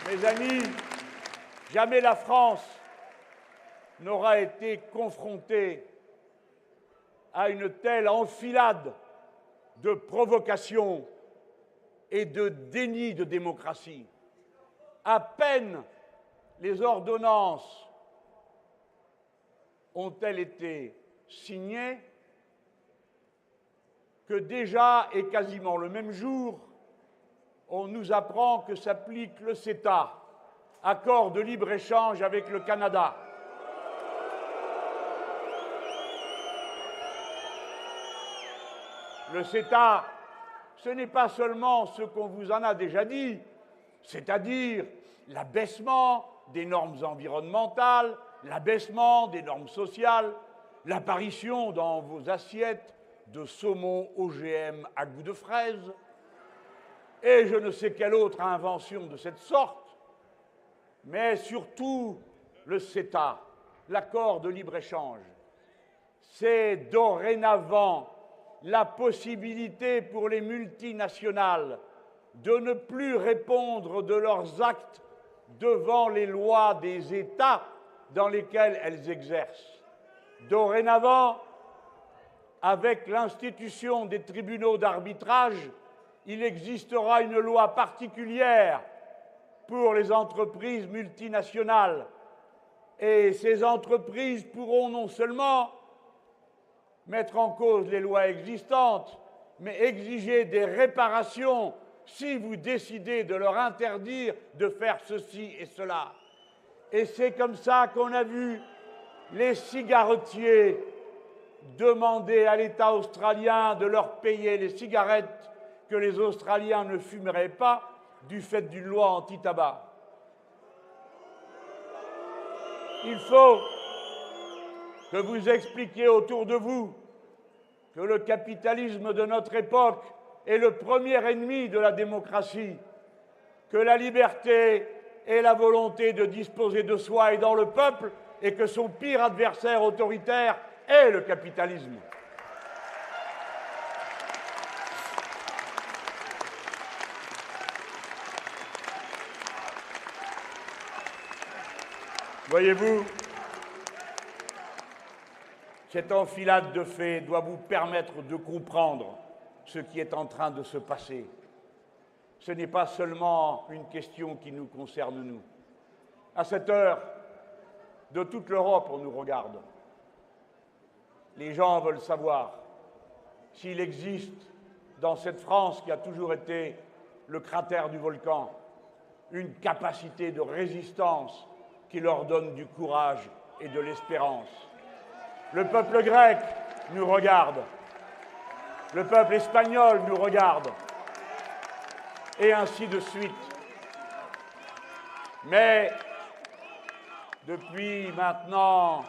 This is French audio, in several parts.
Mes amis, jamais la France n'aura été confrontée à une telle enfilade de provocations et de déni de démocratie. À peine les ordonnances ont-elles été signées que déjà et quasiment le même jour, on nous apprend que s'applique le CETA, accord de libre-échange avec le Canada. Le CETA, ce n'est pas seulement ce qu'on vous en a déjà dit, c'est-à-dire l'abaissement des normes environnementales, l'abaissement des normes sociales, l'apparition dans vos assiettes de saumon OGM à goût de fraise, et je ne sais quelle autre invention de cette sorte, mais surtout le CETA, l'accord de libre-échange. C'est dorénavant la possibilité pour les multinationales de ne plus répondre de leurs actes devant les lois des États dans lesquels elles exercent. Dorénavant, avec l'institution des tribunaux d'arbitrage, il existera une loi particulière pour les entreprises multinationales. Et ces entreprises pourront non seulement mettre en cause les lois existantes, mais exiger des réparations si vous décidez de leur interdire de faire ceci et cela. Et c'est comme ça qu'on a vu les cigarettiers demander à l'État australien de leur payer les cigarettes que les Australiens ne fumeraient pas du fait d'une loi anti-tabac. Il faut que vous expliquiez autour de vous que le capitalisme de notre époque est le premier ennemi de la démocratie, que la liberté est la volonté de disposer de soi et dans le peuple, et que son pire adversaire autoritaire est le capitalisme. Voyez-vous, cette enfilade de faits doit vous permettre de comprendre ce qui est en train de se passer. Ce n'est pas seulement une question qui nous concerne, nous. À cette heure, de toute l'Europe, on nous regarde. Les gens veulent savoir s'il existe, dans cette France qui a toujours été le cratère du volcan, une capacité de résistance qui leur donne du courage et de l'espérance. Le peuple grec nous regarde, le peuple espagnol nous regarde, et ainsi de suite. Mais depuis maintenant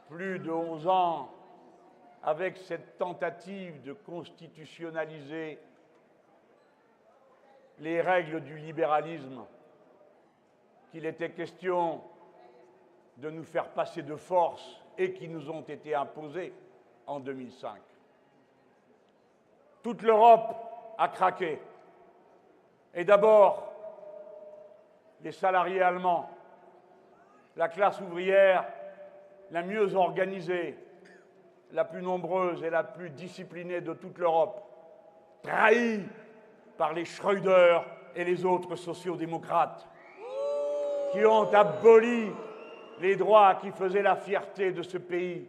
plus de 11 ans, avec cette tentative de constitutionnaliser les règles du libéralisme, qu'il était question de nous faire passer de force et qui nous ont été imposées en 2005. Toute l'Europe a craqué. Et d'abord, les salariés allemands, la classe ouvrière la mieux organisée, la plus nombreuse et la plus disciplinée de toute l'Europe, trahie par les Schröder et les autres sociaux-démocrates, qui ont aboli les droits qui faisaient la fierté de ce pays,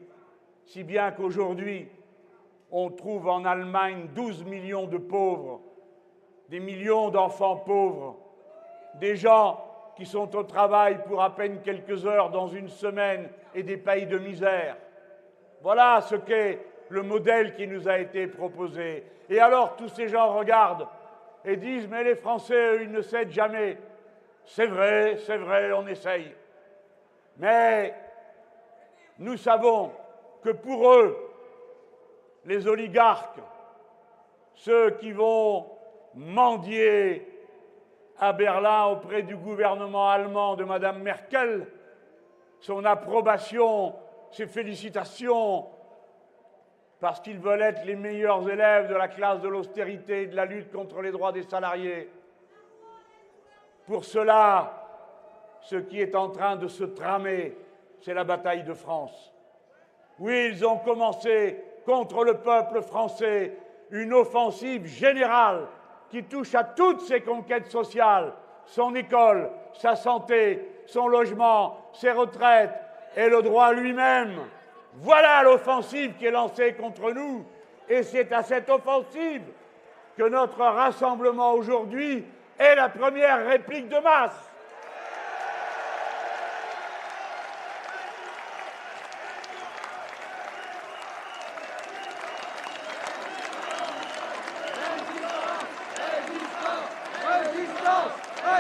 si bien qu'aujourd'hui, on trouve en Allemagne 12 millions de pauvres, des millions d'enfants pauvres, des gens qui sont au travail pour à peine quelques heures dans une semaine et des pays de misère. Voilà ce qu'est le modèle qui nous a été proposé. Et alors tous ces gens regardent et disent « mais les Français, eux, ils ne cèdent jamais ». C'est vrai, on essaye. Mais nous savons que pour eux, les oligarques, ceux qui vont mendier à Berlin auprès du gouvernement allemand de Mme Merkel, son approbation, ses félicitations, parce qu'ils veulent être les meilleurs élèves de la classe de l'austérité et de la lutte contre les droits des salariés. Pour cela, ce qui est en train de se tramer, c'est la bataille de France. Oui, ils ont commencé contre le peuple français une offensive générale qui touche à toutes ses conquêtes sociales, son école, sa santé, son logement, ses retraites et le droit lui-même. Voilà l'offensive qui est lancée contre nous. Et c'est à cette offensive que notre rassemblement aujourd'hui est la première réplique de masse.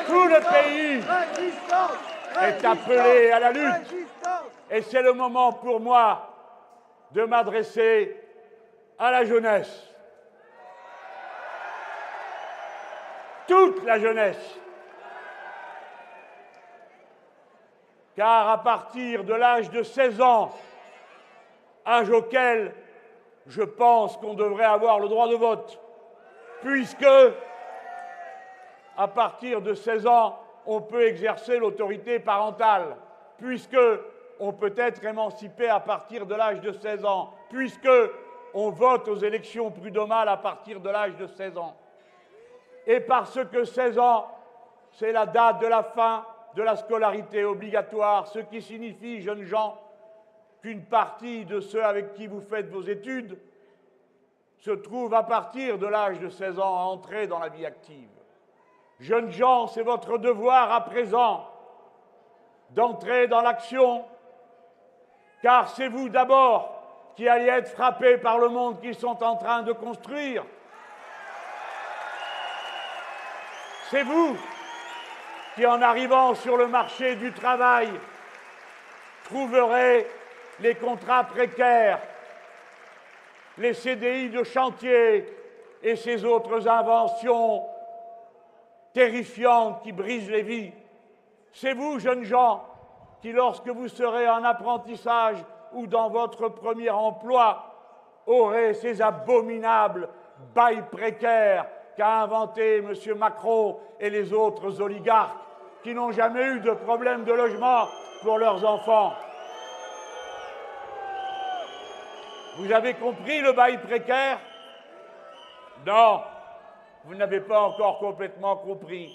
Tout le pays est appelé à la lutte. Et c'est le moment pour moi de m'adresser à la jeunesse. Toute la jeunesse. Car à partir de l'âge de 16 ans, âge auquel je pense qu'on devrait avoir le droit de vote, puisque à partir de 16 ans, on peut exercer l'autorité parentale, puisque on peut être émancipé à partir de l'âge de 16 ans, puisque on vote aux élections prud'homales à partir de l'âge de 16 ans. Et parce que 16 ans, c'est la date de la fin de la scolarité obligatoire, ce qui signifie, jeunes gens, qu'une partie de ceux avec qui vous faites vos études se trouve à partir de l'âge de 16 ans à entrer dans la vie active. Jeunes gens, c'est votre devoir à présent d'entrer dans l'action, car c'est vous d'abord qui allez être frappés par le monde qu'ils sont en train de construire. C'est vous qui, en arrivant sur le marché du travail, trouverez les contrats précaires, les CDI de chantier et ces autres inventions terrifiantes qui brisent les vies. C'est vous, jeunes gens, qui, lorsque vous serez en apprentissage ou dans votre premier emploi, aurez ces abominables bails précaires qu'a inventé M. Macron et les autres oligarques qui n'ont jamais eu de problème de logement pour leurs enfants. Vous avez compris le bail précaire? Non, vous n'avez pas encore complètement compris.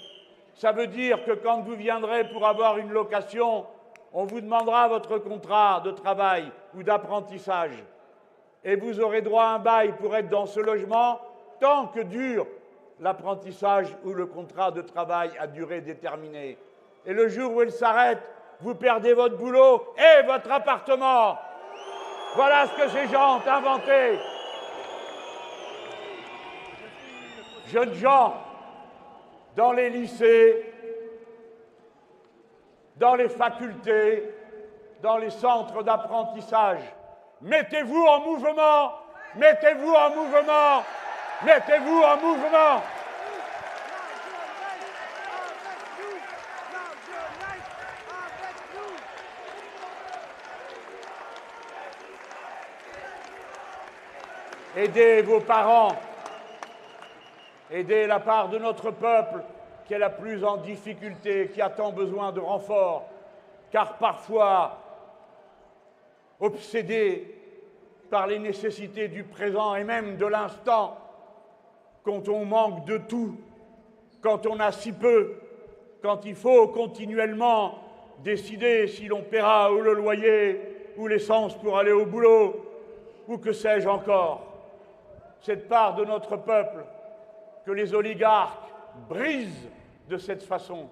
Ça veut dire que quand vous viendrez pour avoir une location, on vous demandera votre contrat de travail ou d'apprentissage. Et vous aurez droit à un bail pour être dans ce logement tant que dure l'apprentissage ou le contrat de travail à durée déterminée. Et le jour où il s'arrête, vous perdez votre boulot et votre appartement. Voilà ce que ces gens ont inventé. Jeunes gens, dans les lycées, dans les facultés, dans les centres d'apprentissage, mettez-vous en mouvement, mettez-vous en mouvement, mettez-vous en mouvement. Aidez vos parents, aidez la part de notre peuple qui est la plus en difficulté, qui a tant besoin de renfort, car parfois, obsédés par les nécessités du présent et même de l'instant, quand on manque de tout, quand on a si peu, quand il faut continuellement décider si l'on paiera ou le loyer, ou l'essence pour aller au boulot, ou que sais-je encore. Cette part de notre peuple que les oligarques brisent de cette façon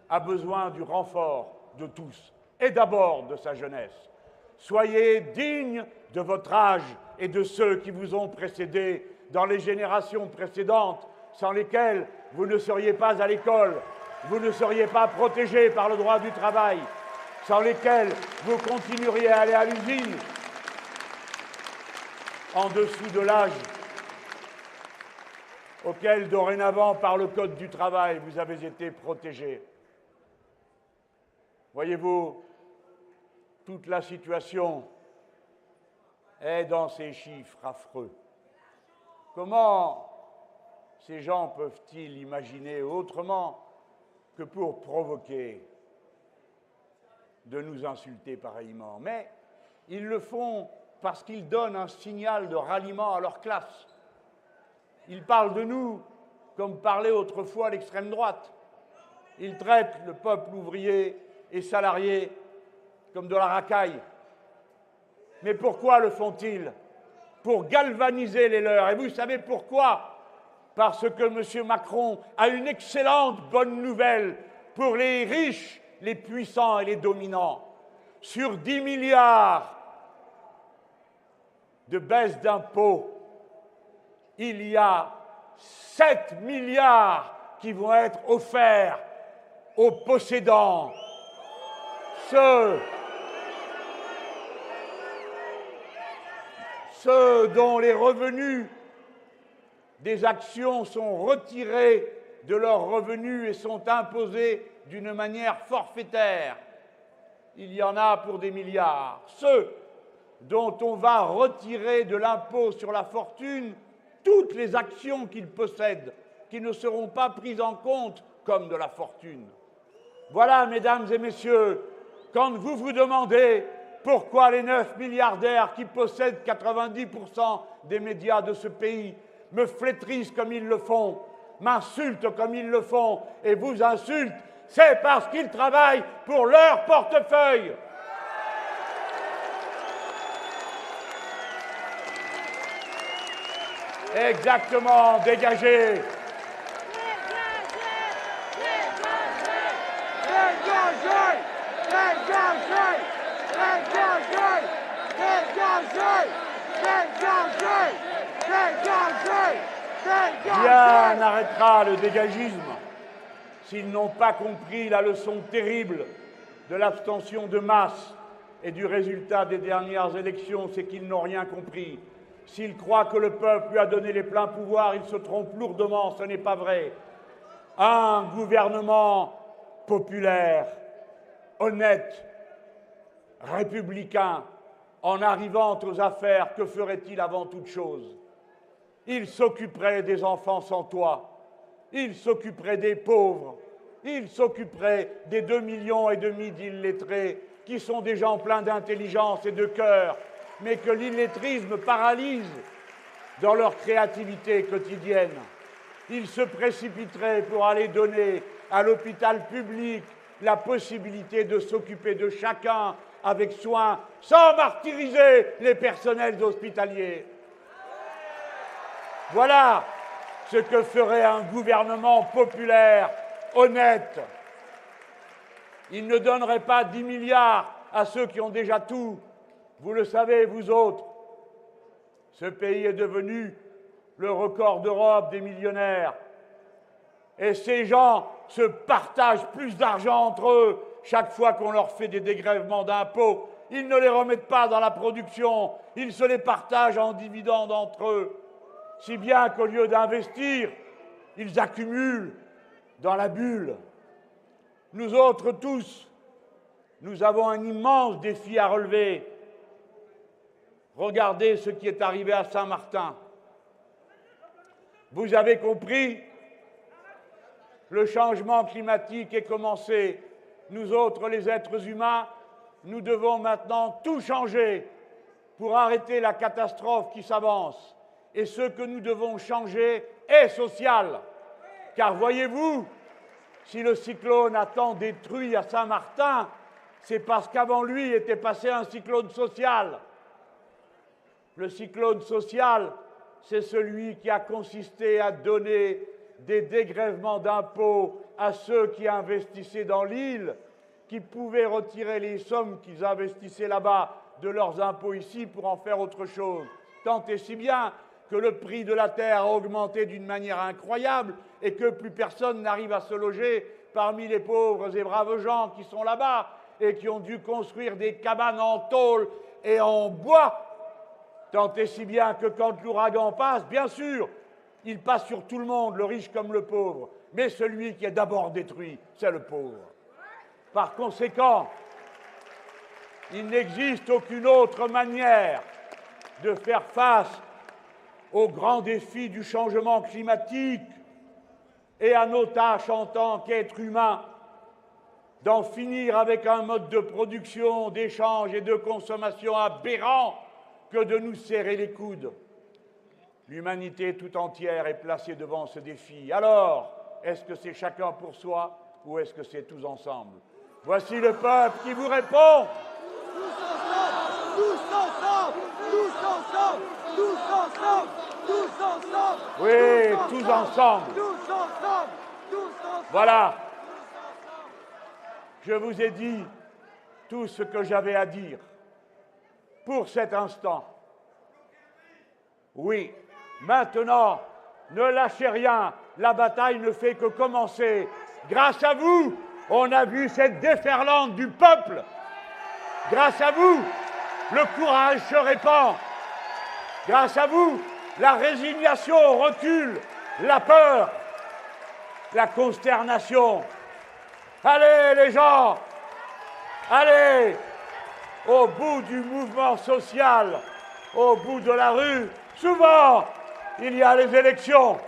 a besoin du renfort de tous, et d'abord de sa jeunesse. Soyez dignes de votre âge et de ceux qui vous ont précédés dans les générations précédentes, sans lesquelles vous ne seriez pas à l'école, vous ne seriez pas protégés par le droit du travail, sans lesquelles vous continueriez à aller à l'usine en dessous de l'âge auquel, dorénavant, par le Code du travail, vous avez été protégés. Voyez-vous, toute la situation est dans ces chiffres affreux. Comment ces gens peuvent-ils imaginer autrement que pour provoquer de nous insulter pareillement. Mais ils le font parce qu'ils donnent un signal de ralliement à leur classe. Ils parlent de nous comme parlait autrefois l'extrême droite. Ils traitent le peuple ouvrier et salarié comme de la racaille. Mais pourquoi le font-ils? Pour galvaniser les leurs. Et vous savez pourquoi? Parce que M. Macron a une excellente bonne nouvelle pour les riches, les puissants et les dominants. Sur 10 milliards de baisse d'impôts, il y a 7 milliards qui vont être offerts aux possédants. Ceux dont les revenus des actions sont retirés de leurs revenus et sont imposés d'une manière forfaitaire. Il y en a pour des milliards. Ceux dont on va retirer de l'impôt sur la fortune toutes les actions qu'ils possèdent, qui ne seront pas prises en compte comme de la fortune. Voilà, mesdames et messieurs, quand vous vous demandez pourquoi les 9 milliardaires qui possèdent 90% des médias de ce pays me flétrissent comme ils le font, m'insultent comme ils le font et vous insultent, c'est parce qu'ils travaillent pour leur portefeuille. Exactement, dégagez. Bien arrêtera le dégagisme s'ils n'ont pas compris la leçon terrible de l'abstention de masse et du résultat des dernières élections, c'est qu'ils n'ont rien compris. S'ils croient que le peuple lui a donné les pleins pouvoirs, ils se trompent lourdement, ce n'est pas vrai. Un gouvernement populaire, honnête, républicain, en arrivant aux affaires, que ferait-il avant toute chose? Il s'occuperait des enfants sans toit, il s'occuperait des pauvres, il s'occuperait des 2,5 millions d'illettrés qui sont des gens pleins d'intelligence et de cœur, mais que l'illettrisme paralyse dans leur créativité quotidienne. Il se précipiterait pour aller donner à l'hôpital public la possibilité de s'occuper de chacun avec soin, sans martyriser les personnels hospitaliers. Voilà ce que ferait un gouvernement populaire, honnête. Il ne donnerait pas 10 milliards à ceux qui ont déjà tout. Vous le savez, vous autres, ce pays est devenu le record d'Europe des millionnaires. Et ces gens se partagent plus d'argent entre eux chaque fois qu'on leur fait des dégrèvements d'impôts. Ils ne les remettent pas dans la production, ils se les partagent en dividendes entre eux. Si bien qu'au lieu d'investir, ils accumulent dans la bulle. Nous autres tous, nous avons un immense défi à relever. Regardez ce qui est arrivé à Saint-Martin. Vous avez compris? Le changement climatique est commencé. Nous autres, les êtres humains, nous devons maintenant tout changer pour arrêter la catastrophe qui s'avance. Et ce que nous devons changer est social. Car voyez-vous, si le cyclone a tant détruit à Saint-Martin, c'est parce qu'avant lui était passé un cyclone social. Le cyclone social, c'est celui qui a consisté à donner des dégrèvements d'impôts à ceux qui investissaient dans l'île, qui pouvaient retirer les sommes qu'ils investissaient là-bas de leurs impôts ici pour en faire autre chose. Tant et si bien que le prix de la terre a augmenté d'une manière incroyable et que plus personne n'arrive à se loger parmi les pauvres et braves gens qui sont là-bas et qui ont dû construire des cabanes en tôle et en bois. Tant et si bien que quand l'ouragan passe, bien sûr, il passe sur tout le monde, le riche comme le pauvre, mais celui qui est d'abord détruit, c'est le pauvre. Par conséquent, il n'existe aucune autre manière de faire face aux grands défis du changement climatique et à nos tâches en tant qu'êtres humains d'en finir avec un mode de production, d'échange et de consommation aberrant que de nous serrer les coudes. L'humanité tout entière est placée devant ce défi. Alors, est-ce que c'est chacun pour soi ou est-ce que c'est tous ensemble? Voici le peuple qui vous répond. Tous ensemble, tous ensemble, tous ensemble, tous ensemble, tous ensemble. Oui, tous ensemble. Tous ensemble, tous ensemble. Voilà. Je vous ai dit tout ce que j'avais à dire pour cet instant. Oui, maintenant, ne lâchez rien. La bataille ne fait que commencer. Grâce à vous, on a vu cette déferlante du peuple. Grâce à vous, le courage se répand. Grâce à vous, la résignation recule, la peur, la consternation. Allez les gens, allez au bout du mouvement social, au bout de la rue. Souvent, il y a les élections.